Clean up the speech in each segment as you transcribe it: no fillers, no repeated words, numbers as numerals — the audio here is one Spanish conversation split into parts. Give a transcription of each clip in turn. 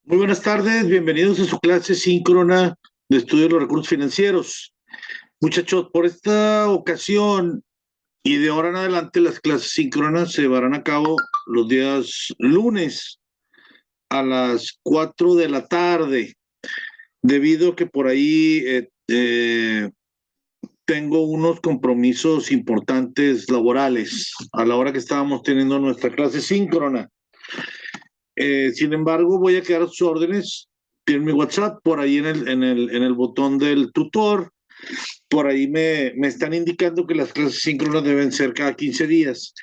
Muy buenas tardes, bienvenidos a su clase síncrona de estudio de los recursos financieros. Muchachos, por esta ocasión y de ahora en adelante las clases síncronas se llevarán a cabo los días lunes a las 4 de la tarde, debido a que por ahí tengo unos compromisos importantes laborales a la hora que estábamos teniendo nuestra clase síncrona. Sin embargo, voy a quedar a sus órdenes. Tienen mi WhatsApp por ahí en el botón del tutor. Por ahí me están indicando que las clases síncronas deben ser cada 15 días.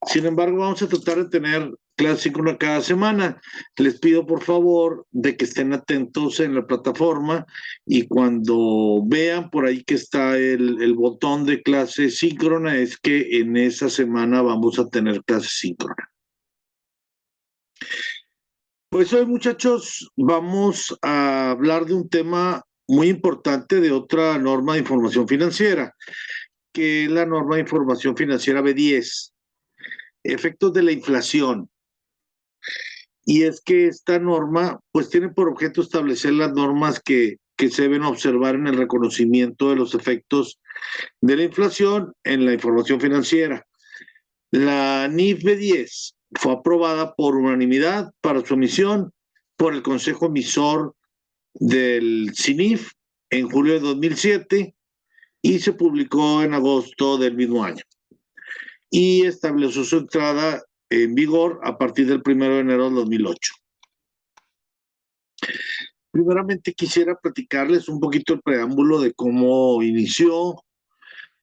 Sin embargo, vamos a tratar de tener clases síncronas cada semana. Les pido por favor de que estén atentos en la plataforma y cuando vean por ahí que está el botón de clase síncrona, es que en esa semana vamos a tener clase síncrona. Pues hoy, muchachos, vamos a hablar de un tema muy importante de otra norma de información financiera, que es la norma de información financiera B10, efectos de la inflación. Y es que esta norma, pues tiene por objeto establecer las normas que se deben observar en el reconocimiento de los efectos de la inflación en la información financiera. La NIF B10 fue aprobada por unanimidad para su emisión por el Consejo Emisor del CINIF en julio de 2007 y se publicó en agosto del mismo año. Y estableció su entrada en vigor a partir del 1 de enero de 2008. Primeramente quisiera platicarles un poquito el preámbulo de cómo inició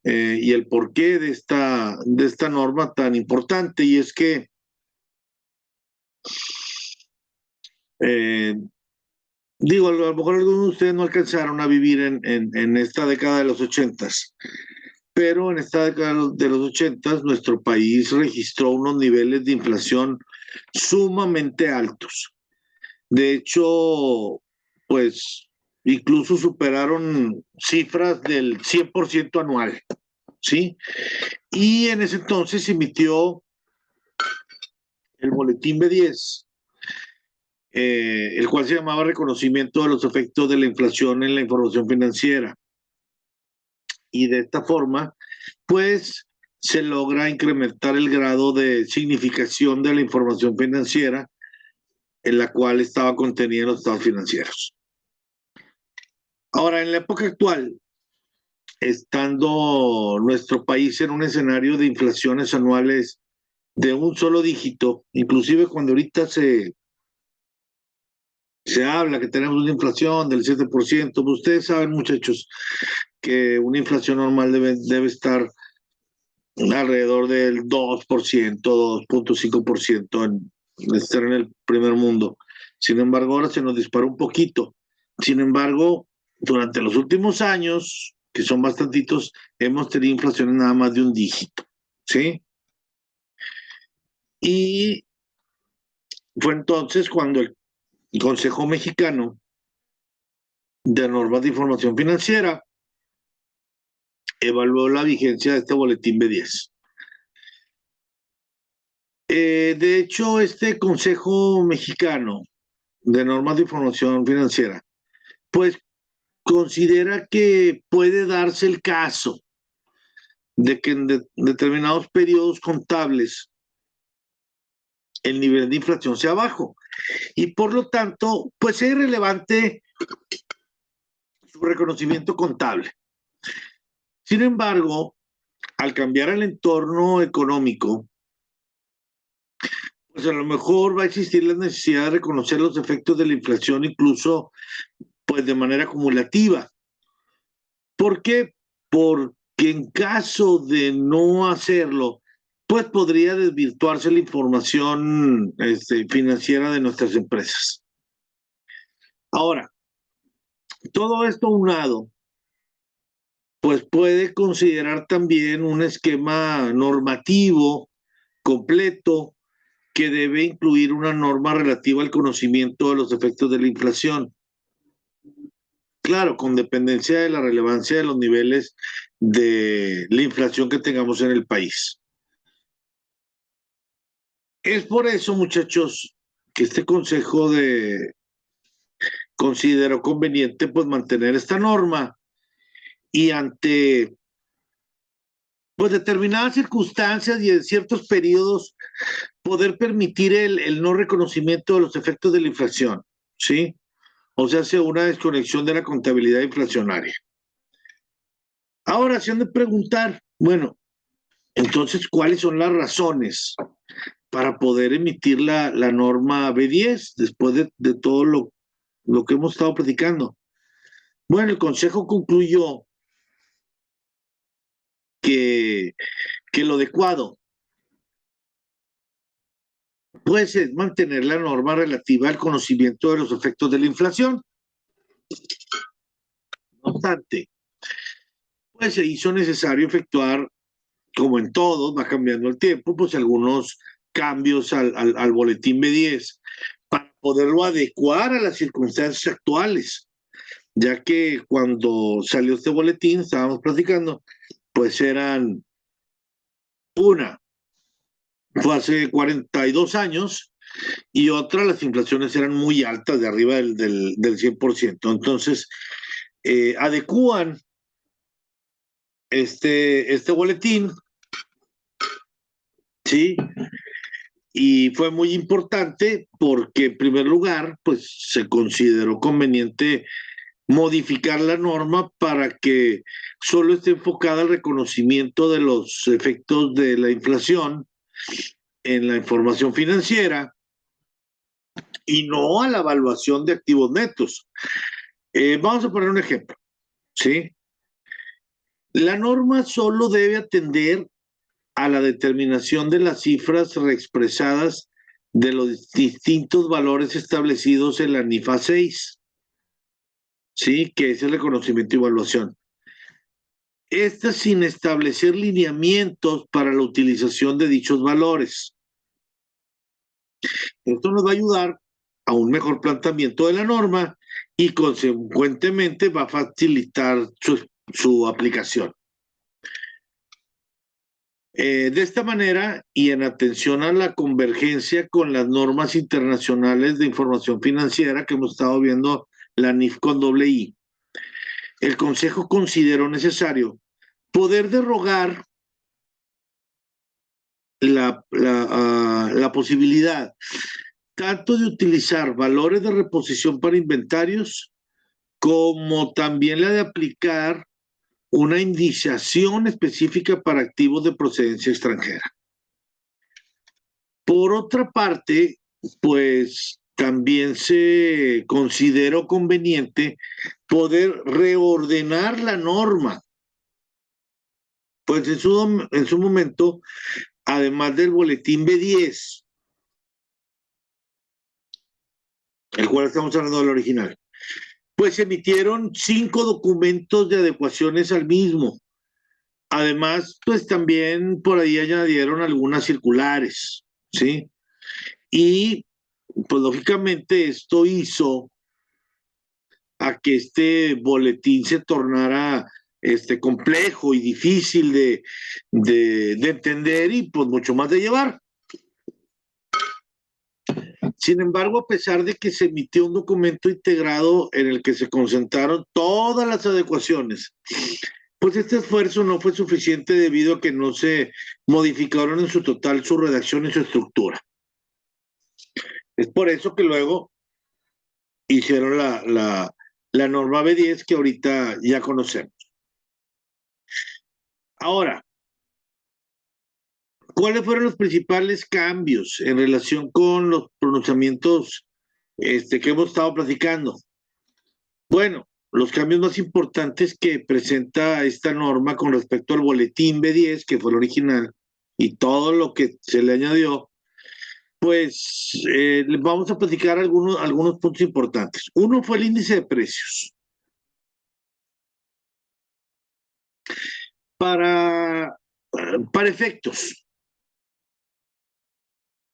y el porqué de esta norma tan importante. Y es que eh, digo, a lo mejor algunos de ustedes no alcanzaron a vivir en esta década de los 80, pero en esta década de los 80 nuestro país registró unos niveles de inflación sumamente altos. De hecho, pues incluso superaron cifras del 100% anual, ¿sí? Y en ese entonces se emitió el boletín B10, el cual se llamaba Reconocimiento de los efectos de la inflación en la información financiera. Y de esta forma, pues se logra incrementar el grado de significación de la información financiera en la cual estaba contenida en los estados financieros. Ahora, en la época actual, estando nuestro país en un escenario de inflaciones anuales de un solo dígito, inclusive cuando ahorita se habla que tenemos una inflación del 7%, pues ustedes saben, muchachos, que una inflación normal debe estar alrededor del 2%, 2.5% en estar en el primer mundo. Sin embargo, ahora se nos disparó un poquito. Sin embargo, durante los últimos años, que son bastantitos, hemos tenido inflaciones nada más de un dígito, ¿sí? Y fue entonces cuando el Consejo Mexicano de Normas de Información Financiera evaluó la vigencia de este boletín B10. De hecho, este Consejo Mexicano de Normas de Información Financiera, pues considera que puede darse el caso de que en determinados periodos contables el nivel de inflación sea bajo y por lo tanto, pues es irrelevante su reconocimiento contable. Sin embargo, al cambiar el entorno económico, pues a lo mejor va a existir la necesidad de reconocer los efectos de la inflación incluso pues de manera acumulativa. ¿Por qué? Porque en caso de no hacerlo, pues podría desvirtuarse la información financiera de nuestras empresas. Ahora, todo esto unado, pues puede considerar también un esquema normativo completo que debe incluir una norma relativa al conocimiento de los efectos de la inflación. Claro, con dependencia de la relevancia de los niveles de la inflación que tengamos en el país. Es por eso, muchachos, que este Consejo de consideró conveniente pues mantener esta norma y ante pues determinadas circunstancias y en ciertos periodos poder permitir el no reconocimiento de los efectos de la inflación, ¿sí? O sea, hace una desconexión de la contabilidad inflacionaria. Ahora se han de preguntar, bueno, entonces, ¿cuáles son las razones para poder emitir la norma B10 después de todo lo que hemos estado platicando? Bueno, el Consejo concluyó que, que lo adecuado pues es mantener la norma relativa al conocimiento de los efectos de la inflación. No obstante, pues se hizo necesario efectuar, como en todos, va cambiando el tiempo, pues algunos cambios al boletín B10 para poderlo adecuar a las circunstancias actuales, ya que cuando salió este boletín, estábamos platicando, pues eran una, fue hace 42 años, y otra, las inflaciones eran muy altas, de arriba del 100%. Entonces, adecúan este boletín, ¿sí? Y fue muy importante porque, en primer lugar, pues se consideró conveniente modificar la norma para que solo esté enfocada al reconocimiento de los efectos de la inflación en la información financiera y no a la evaluación de activos netos. Vamos a poner un ejemplo, ¿sí? La norma solo debe atender a la determinación de las cifras reexpresadas de los distintos valores establecidos en la NIFA 6, ¿sí? Que es el reconocimiento y evaluación. Esta sin establecer lineamientos para la utilización de dichos valores. Esto nos va a ayudar a un mejor planteamiento de la norma y consecuentemente va a facilitar su aplicación. De esta manera, y en atención a la convergencia con las normas internacionales de información financiera que hemos estado viendo, la NIF con doble I, el Consejo consideró necesario poder derogar la posibilidad tanto de utilizar valores de reposición para inventarios, como también la de aplicar una indiciación específica para activos de procedencia extranjera. Por otra parte, pues también se consideró conveniente poder reordenar la norma. Pues en su momento, además del boletín B10, el cual estamos hablando del original, pues se emitieron 5 documentos de adecuaciones al mismo. Además, pues también por ahí añadieron algunas circulares, ¿sí? Y pues lógicamente esto hizo a que este boletín se tornara complejo y difícil de entender y pues mucho más de llevar. Sin embargo, a pesar de que se emitió un documento integrado en el que se concentraron todas las adecuaciones, pues este esfuerzo no fue suficiente debido a que no se modificaron en su total su redacción y su estructura. Es por eso que luego hicieron la norma B10 que ahorita ya conocemos. Ahora, ¿cuáles fueron los principales cambios en relación con los pronunciamientos que hemos estado platicando? Bueno, los cambios más importantes que presenta esta norma con respecto al boletín B10, que fue el original, y todo lo que se le añadió, pues vamos a platicar algunos puntos importantes. Uno fue el índice de precios. Para efectos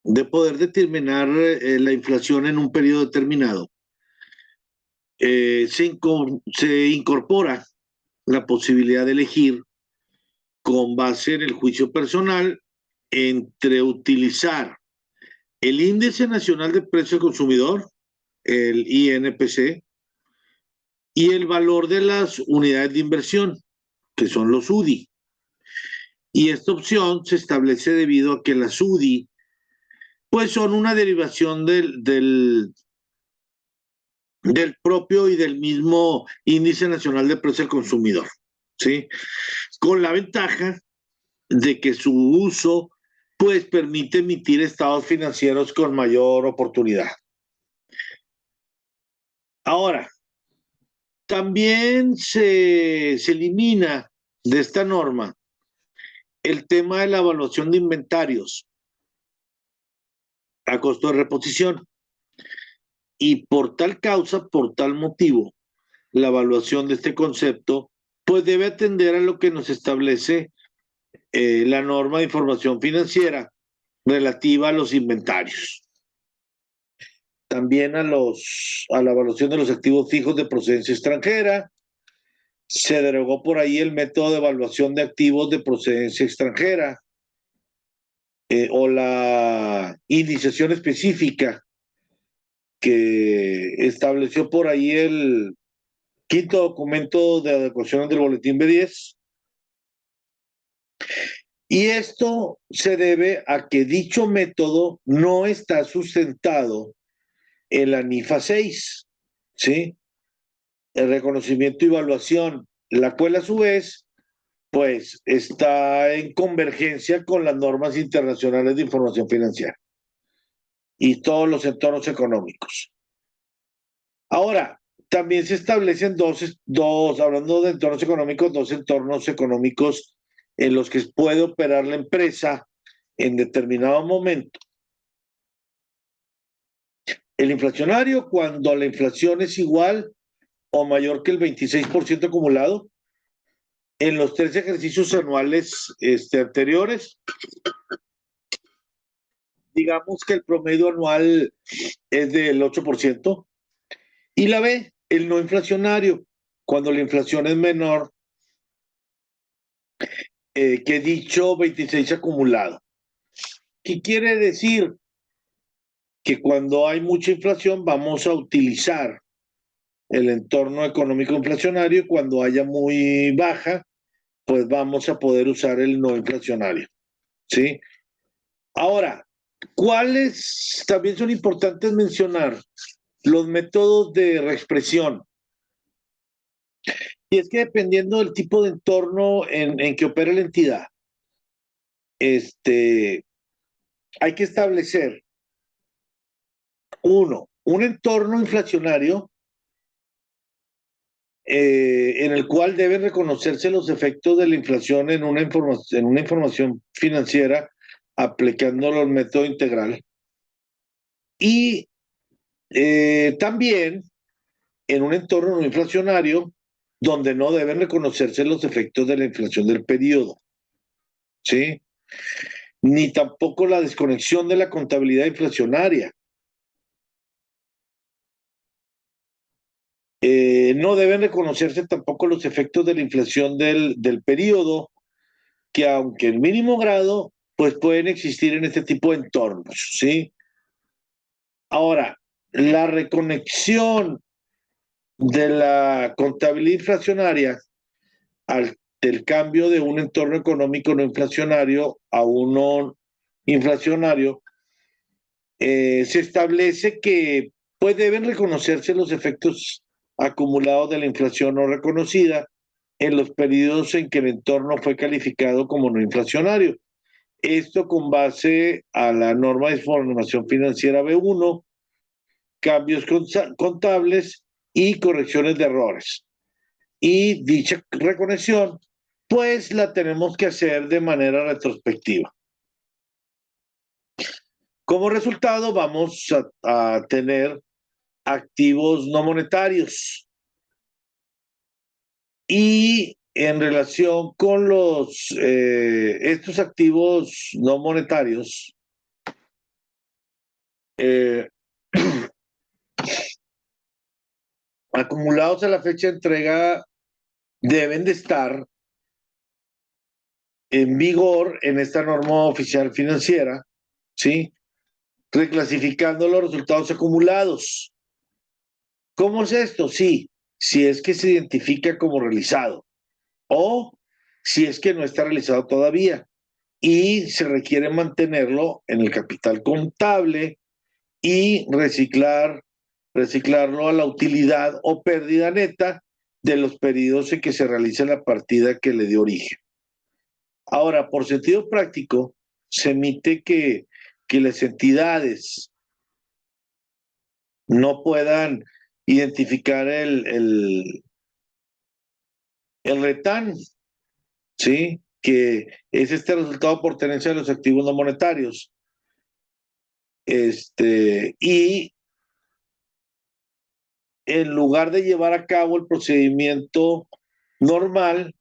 de poder determinar la inflación en un periodo determinado, se incorpora la posibilidad de elegir con base en el juicio personal entre utilizar el Índice Nacional de Precio del Consumidor, el INPC, y el valor de las unidades de inversión, que son los UDI. Y esta opción se establece debido a que las UDI pues son una derivación del propio y del mismo índice nacional de precio del consumidor, ¿sí? Con la ventaja de que su uso pues permite emitir estados financieros con mayor oportunidad. Ahora, también se elimina de esta norma el tema de la evaluación de inventarios a costo de reposición. Y por tal causa, por tal motivo, la evaluación de este concepto pues debe atender a lo que nos establece la norma de información financiera relativa a los inventarios. También a la evaluación de los activos fijos de procedencia extranjera. Se derogó por ahí el método de evaluación de activos de procedencia extranjera o la indiciación específica que estableció por ahí el quinto documento de adecuación del boletín B10. Y esto se debe a que dicho método no está sustentado en la NIFA 6, ¿sí? El reconocimiento y evaluación, la cual a su vez, pues, está en convergencia con las normas internacionales de información financiera y todos los entornos económicos. Ahora, también se establecen hablando de entornos económicos, dos entornos económicos en los que puede operar la empresa en determinado momento. El inflacionario, cuando la inflación es igual o mayor que el 26% acumulado en los 3 ejercicios anuales anteriores. Digamos que el promedio anual es del 8%. Y la B, el no inflacionario, cuando la inflación es menor que dicho 26 acumulado. ¿Qué quiere decir? Que cuando hay mucha inflación vamos a utilizar el entorno económico inflacionario y cuando haya muy baja, pues vamos a poder usar el no inflacionario, ¿sí? Ahora, ¿cuáles también son importantes mencionar? Los métodos de reexpresión. Y es que dependiendo del tipo de entorno en que opera la entidad, hay que establecer, un entorno inflacionario en el cual deben reconocerse los efectos de la inflación en una información financiera aplicándolo al método integral. Y también en un entorno no inflacionario donde no deben reconocerse los efectos de la inflación del periodo, ¿sí? Ni tampoco la desconexión de la contabilidad inflacionaria. No deben reconocerse tampoco los efectos de la inflación del periodo, que aunque en mínimo grado, pues pueden existir en este tipo de entornos, ¿sí? Ahora, la reconexión de la contabilidad inflacionaria del cambio de un entorno económico no inflacionario a uno inflacionario, se establece que pues deben reconocerse los efectos acumulados de la inflación no reconocida en los periodos en que el entorno fue calificado como no inflacionario. Esto con base a la norma de información financiera B1, cambios contables y correcciones de errores. Y dicha reconexión, pues la tenemos que hacer de manera retrospectiva. Como resultado, vamos a tener activos no monetarios. Y en relación con estos activos no monetarios, acumulados a la fecha de entrega, deben de estar en vigor en esta norma oficial financiera, ¿sí? Reclasificando los resultados acumulados. ¿Cómo es esto? Sí, si es que se identifica como realizado o si es que no está realizado todavía y se requiere mantenerlo en el capital contable y reciclarlo a la utilidad o pérdida neta de los periodos en que se realiza la partida que le dio origen. Ahora, por sentido práctico, se emite que las entidades no puedan identificar el retán, ¿sí? Que es este resultado por tenencia de los activos no monetarios. Y en lugar de llevar a cabo el procedimiento normal,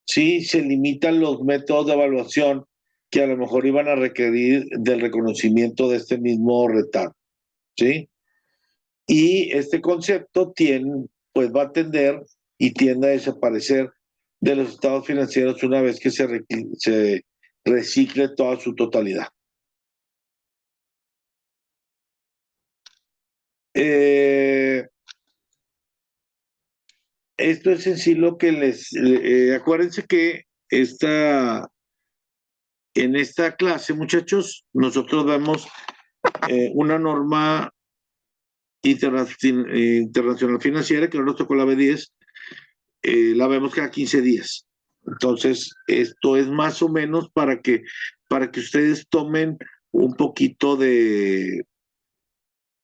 ¿sí? Se limitan los métodos de evaluación que a lo mejor iban a requerir del reconocimiento de este mismo retán, ¿sí? Y este concepto pues va a tender y tiende a desaparecer de los estados financieros una vez que se recicle toda su totalidad. Esto es en sí lo que acuérdense que en esta clase, muchachos, nosotros vemos una norma internacional financiera que no nos tocó la B10, la vemos cada 15 días. Entonces, esto es más o menos para que ustedes tomen un poquito de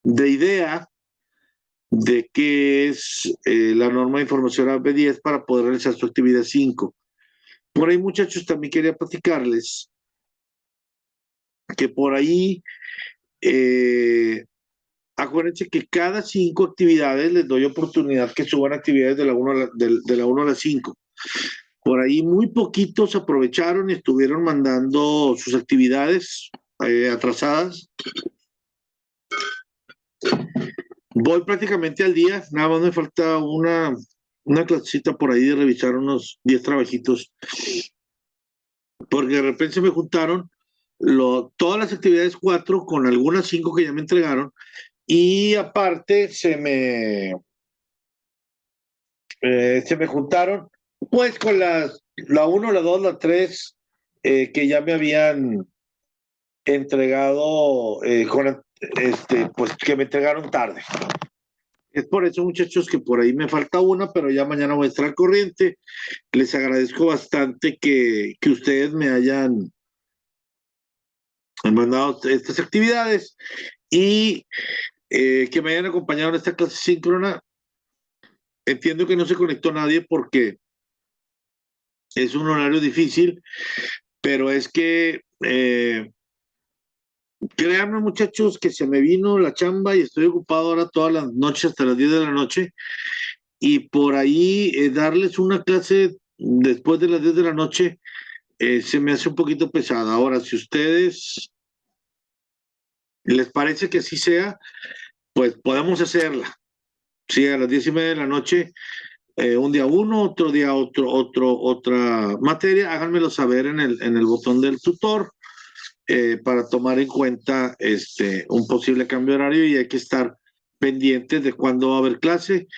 idea de qué es la norma de información AB10 para poder realizar su actividad 5. Por ahí, muchachos, también quería platicarles que por ahí, acuérdense que cada 5 actividades les doy oportunidad que suban actividades de la 1 a la 5. Por ahí muy poquitos aprovecharon y estuvieron mandando sus actividades atrasadas. Voy prácticamente al día, nada más me falta una clasecita por ahí de revisar unos 10 trabajitos, porque de repente se me juntaron todas las actividades 4 con algunas 5 que ya me entregaron, y aparte se me juntaron pues con la 1, la 2, la 3, que ya me habían entregado, pues que me entregaron tarde. Es por eso, muchachos, que por ahí me falta una, pero ya mañana voy a estar al corriente. Les agradezco bastante que ustedes me hayan mandado estas actividades y que me hayan acompañado en esta clase síncrona. Entiendo que no se conectó nadie porque es un horario difícil, pero es que créanme, muchachos, que se me vino la chamba y estoy ocupado ahora todas las noches hasta las 10 de la noche, y por ahí darles una clase después de las 10 de la noche se me hace un poquito pesada. Ahora, si ustedes les parece que así sea, pues podemos hacerla. Sí, a las 10:30 de la noche, un día uno, otro día otra materia, háganmelo saber en el botón del tutor para tomar en cuenta un posible cambio de horario, y hay que estar pendientes de cuándo va a haber clase,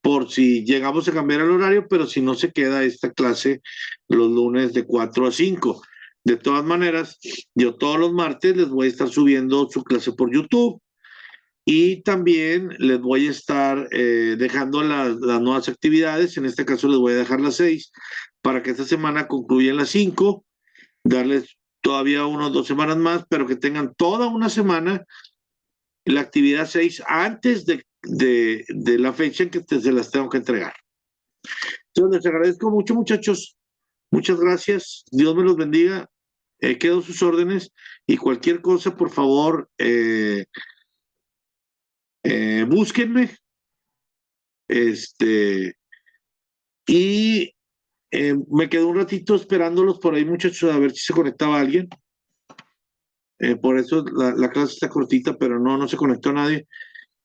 por si llegamos a cambiar el horario, pero si no, se queda esta clase los lunes de 4 a 5. De todas maneras, yo todos los martes les voy a estar subiendo su clase por YouTube, y también les voy a estar dejando las nuevas actividades. En este caso les voy a dejar las 6 para que esta semana concluyan las 5, darles todavía 2 semanas más, pero que tengan toda una semana la actividad 6 antes de la fecha en que se las tengo que entregar. Entonces, les agradezco mucho, muchachos. Muchas gracias. Dios me los bendiga. Quedo a sus órdenes, y cualquier cosa, por favor, búsquenme. Y me quedo un ratito esperándolos por ahí, muchachos, a ver si se conectaba alguien. Por eso la clase está cortita, pero no se conectó nadie.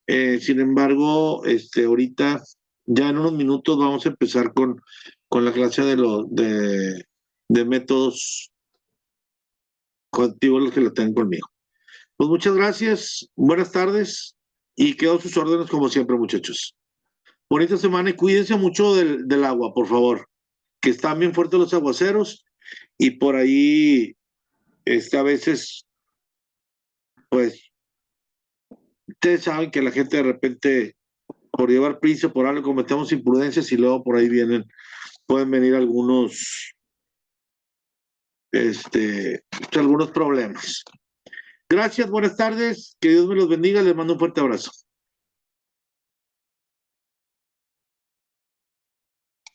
Sin embargo, ahorita, ya en unos minutos, vamos a empezar con la clase de métodos cognitivos, los que la tengan conmigo. Pues muchas gracias, buenas tardes, y quedo a sus órdenes como siempre, muchachos. bonita semana y cuídense mucho del agua, por favor, que están bien fuertes los aguaceros y por ahí, a veces, pues, ustedes saben que la gente de repente, por llevar prisa, por algo, cometemos imprudencias y luego por ahí pueden venir algunos problemas. Gracias, buenas tardes, que Dios me los bendiga, les mando un fuerte abrazo.